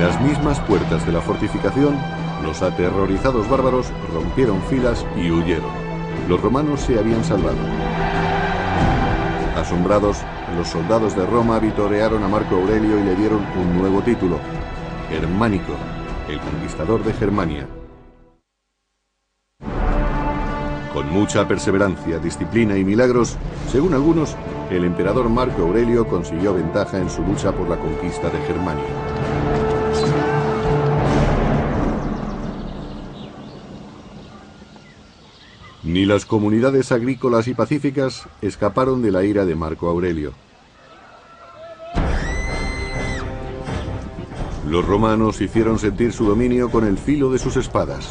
En las mismas puertas de la fortificación, los aterrorizados bárbaros rompieron filas y huyeron. Los romanos se habían salvado. Asombrados, los soldados de Roma vitorearon a Marco Aurelio y le dieron un nuevo título: Germánico, el conquistador de Germania. Con mucha perseverancia, disciplina y milagros, según algunos, el emperador Marco Aurelio consiguió ventaja en su lucha por la conquista de Germania. Ni las comunidades agrícolas y pacíficas escaparon de la ira de Marco Aurelio. Los romanos hicieron sentir su dominio con el filo de sus espadas.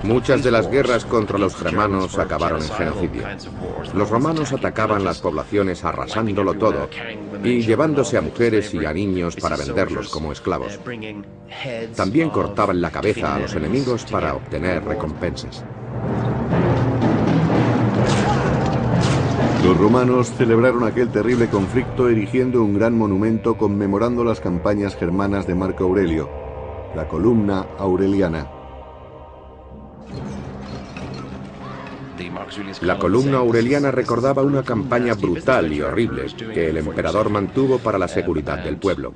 Muchas de las guerras contra los germanos acabaron en genocidio. Los romanos atacaban las poblaciones arrasándolo todo y llevándose a mujeres y a niños para venderlos como esclavos. También cortaban la cabeza a los enemigos para obtener recompensas. Los romanos celebraron aquel terrible conflicto erigiendo un gran monumento conmemorando las campañas germanas de Marco Aurelio, la Columna Aureliana. La columna aureliana recordaba una campaña brutal y horrible que el emperador mantuvo para la seguridad del pueblo.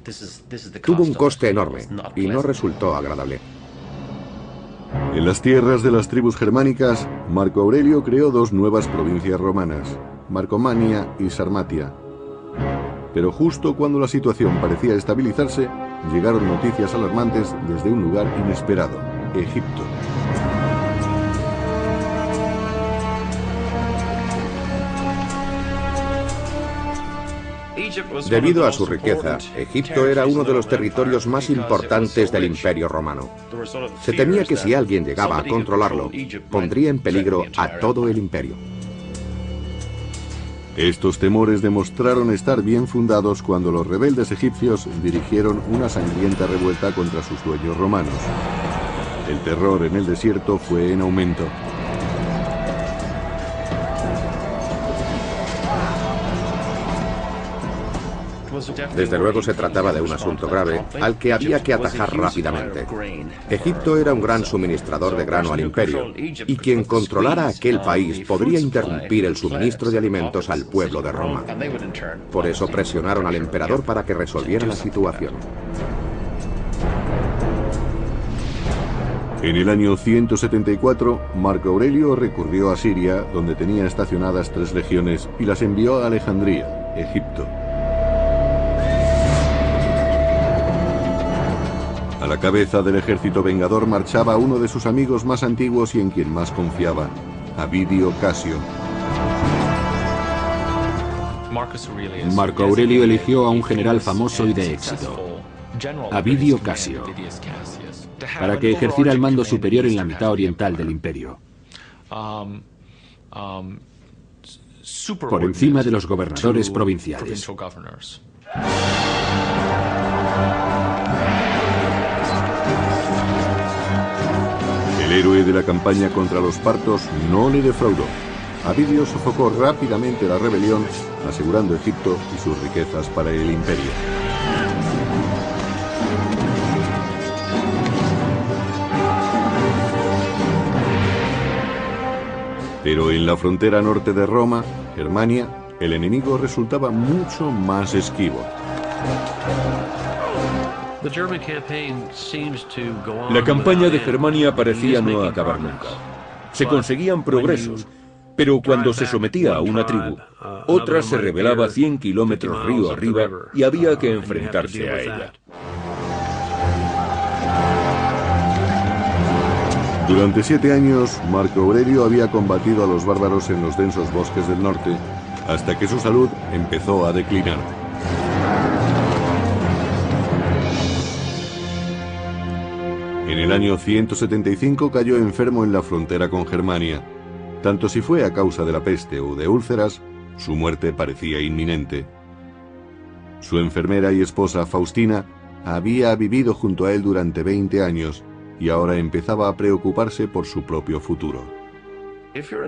Tuvo un coste enorme y no resultó agradable. En las tierras de las tribus germánicas, Marco Aurelio creó dos nuevas provincias romanas, Marcomania y Sarmatia. Pero justo cuando la situación parecía estabilizarse, llegaron noticias alarmantes desde un lugar inesperado, Egipto. Debido a su riqueza, Egipto era uno de los territorios más importantes del Imperio Romano. Se temía que si alguien llegaba a controlarlo, pondría en peligro a todo el imperio. Estos temores demostraron estar bien fundados cuando los rebeldes egipcios dirigieron una sangrienta revuelta contra sus dueños romanos. El terror en el desierto fue en aumento. Desde luego se trataba de un asunto grave al que había que atajar rápidamente. Egipto era un gran suministrador de grano al imperio, y quien controlara aquel país podría interrumpir el suministro de alimentos al pueblo de Roma. Por eso presionaron al emperador para que resolviera la situación. En el año 174, Marco Aurelio recurrió a Siria, donde tenía estacionadas 3 legiones, y las envió a Alejandría, Egipto. A la cabeza del ejército vengador marchaba uno de sus amigos más antiguos y en quien más confiaba, Avidio Casio. Marco Aurelio eligió a un general famoso y de éxito, Avidio Casio, para que ejerciera el mando superior en la mitad oriental del imperio, por encima de los gobernadores provinciales. El héroe de la campaña contra los partos no le defraudó. Avidio sofocó rápidamente la rebelión, asegurando Egipto y sus riquezas para el imperio. Pero en la frontera norte de Roma, Germania, el enemigo resultaba mucho más esquivo. La campaña de Germania parecía no acabar nunca. Se conseguían progresos, pero cuando se sometía a una tribu, otra se rebelaba 100 kilómetros río arriba y había que enfrentarse a ella. Durante 7 años, Marco Aurelio había combatido a los bárbaros en los densos bosques del norte, hasta que su salud empezó a declinar. En el año 175 cayó enfermo en la frontera con Germania. Tanto si fue a causa de la peste o de úlceras, su muerte parecía inminente. Su enfermera y esposa Faustina había vivido junto a él durante 20 años y ahora empezaba a preocuparse por su propio futuro.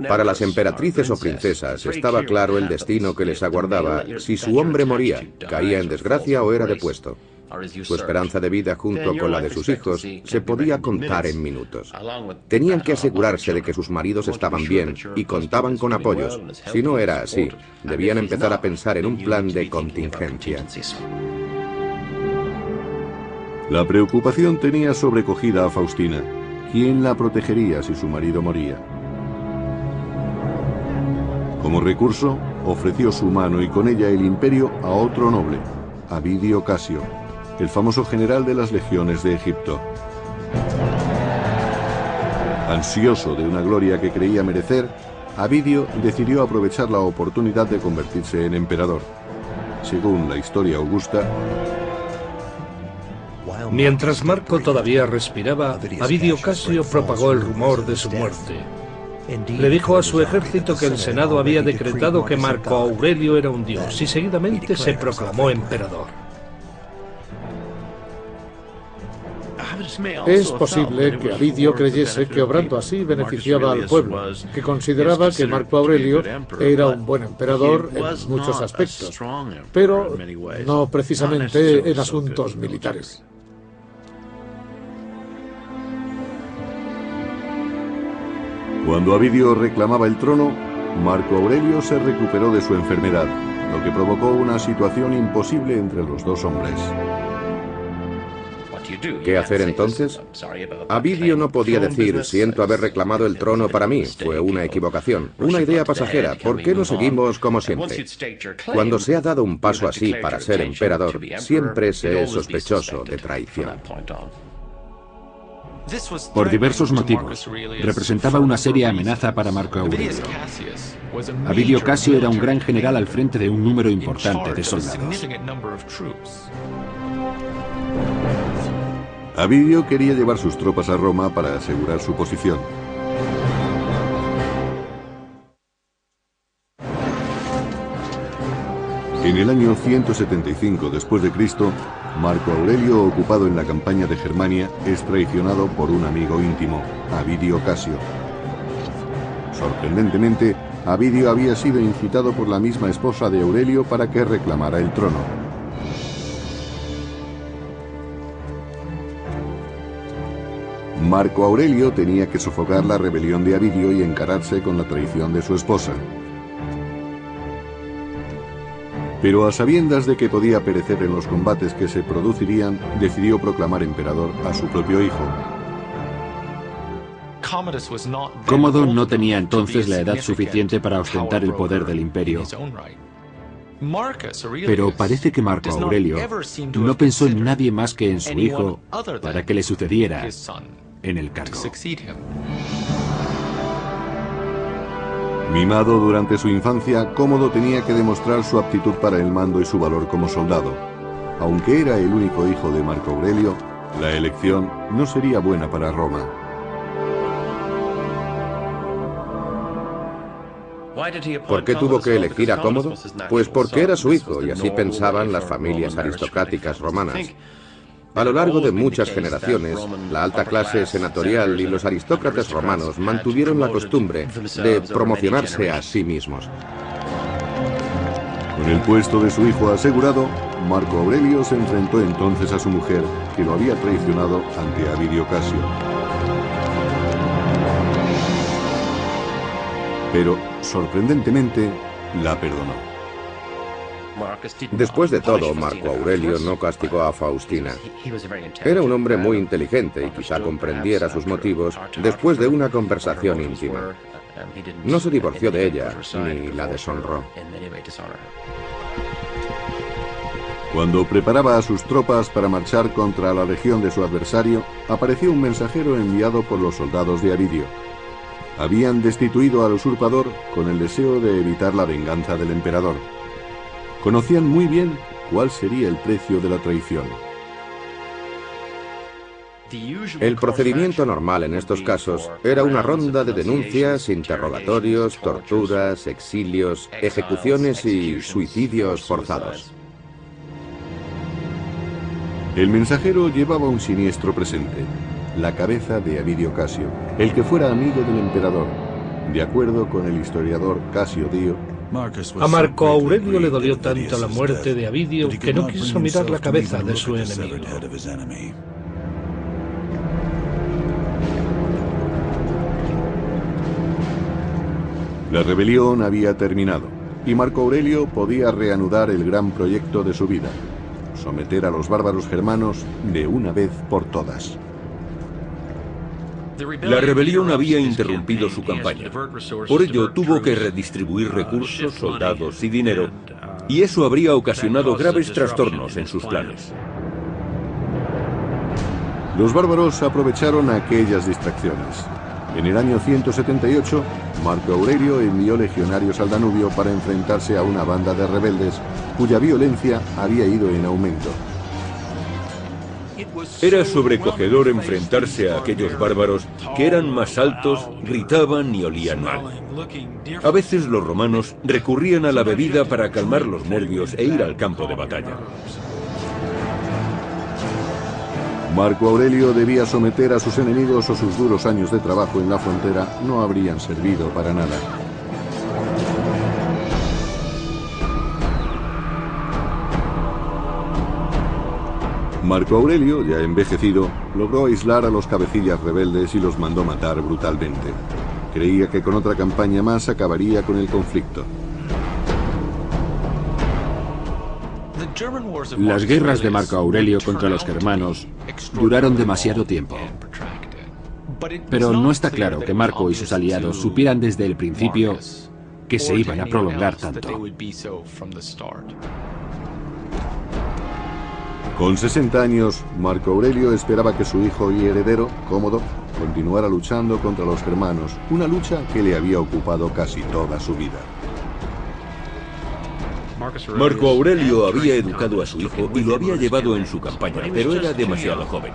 Para las emperatrices o princesas estaba claro el destino que les aguardaba si su hombre moría, caía en desgracia o era depuesto. Su esperanza de vida junto con la de sus hijos se podía contar en minutos. Tenían que asegurarse de que sus maridos estaban bien y contaban con apoyos. Si no era así, debían empezar a pensar en un plan de contingencia. La preocupación tenía sobrecogida a Faustina. ¿Quién la protegería si su marido moría? Como recurso, ofreció su mano y con ella el imperio a otro noble, Avidio Casio, el famoso general de las legiones de Egipto. Ansioso de una gloria que creía merecer, Avidio decidió aprovechar la oportunidad de convertirse en emperador. Según la historia augusta, mientras Marco todavía respiraba, Avidio Casio propagó el rumor de su muerte. Le dijo a su ejército que el Senado había decretado que Marco Aurelio era un dios y seguidamente se proclamó emperador. Es posible que Avidio creyese que obrando así beneficiaba al pueblo, que consideraba que Marco Aurelio era un buen emperador en muchos aspectos, pero no precisamente en asuntos militares. Cuando Avidio reclamaba el trono, Marco Aurelio se recuperó de su enfermedad, lo que provocó una situación imposible entre los dos hombres. ¿Qué hacer entonces? Avidio no podía decir, siento haber reclamado el trono para mí, fue una equivocación, una idea pasajera, ¿por qué no seguimos como siempre? Cuando se ha dado un paso así para ser emperador, siempre se es sospechoso de traición. Por diversos motivos, representaba una seria amenaza para Marco Aurelio. Avidio Casio era un gran general al frente de un número importante de soldados. Avidio quería llevar sus tropas a Roma para asegurar su posición. En el año 175 después de Cristo, Marco Aurelio, ocupado en la campaña de Germania, es traicionado por un amigo íntimo, Avidio Casio. Sorprendentemente, Avidio había sido incitado por la misma esposa de Aurelio para que reclamara el trono. Marco Aurelio tenía que sofocar la rebelión de Avidio y encararse con la traición de su esposa. Pero a sabiendas de que podía perecer en los combates que se producirían, decidió proclamar emperador a su propio hijo. Cómodo no tenía entonces la edad suficiente para ostentar el poder del imperio. Pero parece que Marco Aurelio no pensó en nadie más que en su hijo para que le sucediera en el cargo. Mimado durante su infancia, Cómodo tenía que demostrar su aptitud para el mando y su valor como soldado. Aunque era el único hijo de Marco Aurelio, la elección no sería buena para Roma. ¿Por qué tuvo que elegir a Cómodo? Pues porque era su hijo y así pensaban las familias aristocráticas romanas. A lo largo de muchas generaciones, la alta clase senatorial y los aristócratas romanos mantuvieron la costumbre de promocionarse a sí mismos. Con el puesto de su hijo asegurado, Marco Aurelio se enfrentó entonces a su mujer, que lo había traicionado ante Avidio Casio. Pero, sorprendentemente, la perdonó. Después de todo, Marco Aurelio no castigó a Faustina. Era un hombre muy inteligente y quizá comprendiera sus motivos después de una conversación íntima. No se divorció de ella, ni la deshonró. Cuando preparaba a sus tropas para marchar contra la legión de su adversario, apareció un mensajero enviado por los soldados de Avidio. Habían destituido al usurpador con el deseo de evitar la venganza del emperador. Conocían muy bien cuál sería el precio de la traición. El procedimiento normal en estos casos era una ronda de denuncias, interrogatorios, torturas, exilios, ejecuciones y suicidios forzados. El mensajero llevaba un siniestro presente. la cabeza de Avidio Casio, el que fuera amigo del emperador. De acuerdo con el historiador Casio Dio, a Marco Aurelio le dolió tanto la muerte de Avidio que no quiso mirar la cabeza de su enemigo. La rebelión había terminado y Marco Aurelio podía reanudar el gran proyecto de su vida: someter a los bárbaros germanos de una vez por todas. La rebelión había interrumpido su campaña. Por ello tuvo que redistribuir recursos, soldados y dinero, y eso habría ocasionado graves trastornos en sus planes. Los bárbaros aprovecharon aquellas distracciones. En el año 178, Marco Aurelio envió legionarios al Danubio para enfrentarse a una banda de rebeldes cuya violencia había ido en aumento. Era sobrecogedor enfrentarse a aquellos bárbaros que eran más altos, gritaban y olían mal. A veces los romanos recurrían a la bebida para calmar los nervios e ir al campo de batalla. Marco Aurelio debía someter a sus enemigos o sus duros años de trabajo en la frontera no habrían servido para nada. Marco Aurelio, ya envejecido, logró aislar a los cabecillas rebeldes y los mandó matar brutalmente. Creía que con otra campaña más acabaría con el conflicto. Las guerras de Marco Aurelio contra los germanos duraron demasiado tiempo. Pero no está claro que Marco y sus aliados supieran desde el principio que se iban a prolongar tanto. Con 60 años, Marco Aurelio esperaba que su hijo y heredero, Cómodo, continuara luchando contra los germanos, una lucha que le había ocupado casi toda su vida. Marco Aurelio había educado a su hijo y lo había llevado en su campaña, pero era demasiado joven.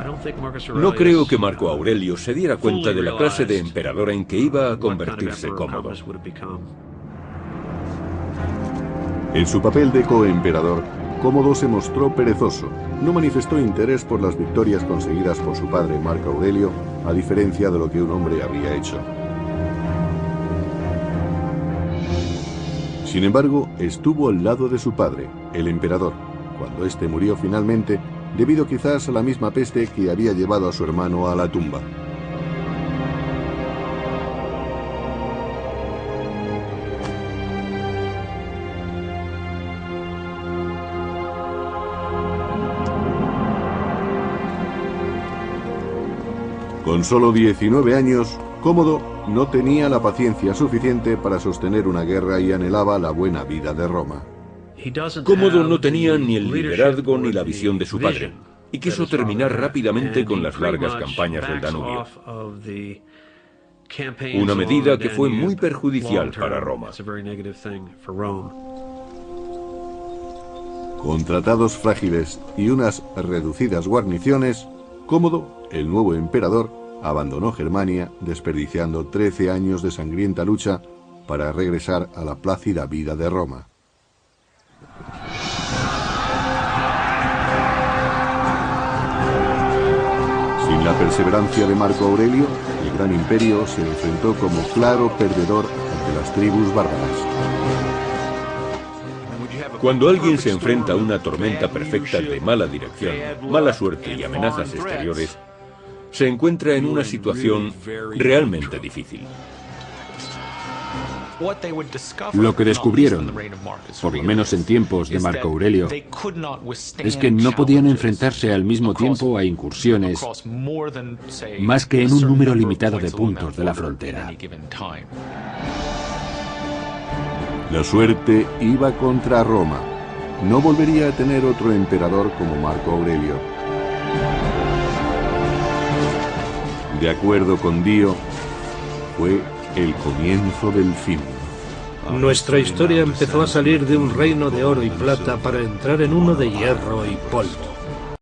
No creo que Marco Aurelio se diera cuenta de la clase de emperador en que iba a convertirse Cómodo. En su papel de coemperador, Cómodo se mostró perezoso. No manifestó interés por las victorias conseguidas por su padre Marco Aurelio, a diferencia de lo que un hombre habría hecho. Sin embargo, estuvo al lado de su padre, el emperador, cuando éste murió finalmente, debido quizás a la misma peste que había llevado a su hermano a la tumba. Con solo 19 años, Cómodo no tenía la paciencia suficiente para sostener una guerra y anhelaba la buena vida de Roma. Cómodo no tenía ni el liderazgo ni la visión de su padre, y quiso terminar rápidamente con las largas campañas del Danubio. Una medida que fue muy perjudicial para Roma. Con tratados frágiles y unas reducidas guarniciones, Cómodo, el nuevo emperador, abandonó Germania, desperdiciando 13 años de sangrienta lucha para regresar a la plácida vida de Roma. Sin la perseverancia de Marco Aurelio, el gran imperio se enfrentó como claro perdedor ante las tribus bárbaras. Cuando alguien se enfrenta a una tormenta perfecta de mala dirección, mala suerte y amenazas exteriores, se encuentra en una situación realmente difícil. Lo que descubrieron, por lo menos en tiempos de Marco Aurelio, es que no podían enfrentarse al mismo tiempo a incursiones más que en un número limitado de puntos de la frontera. La suerte iba contra Roma. No volvería a tener otro emperador como Marco Aurelio. De acuerdo con Dio, fue el comienzo del fin. Nuestra historia empezó a salir de un reino de oro y plata para entrar en uno de hierro y polvo.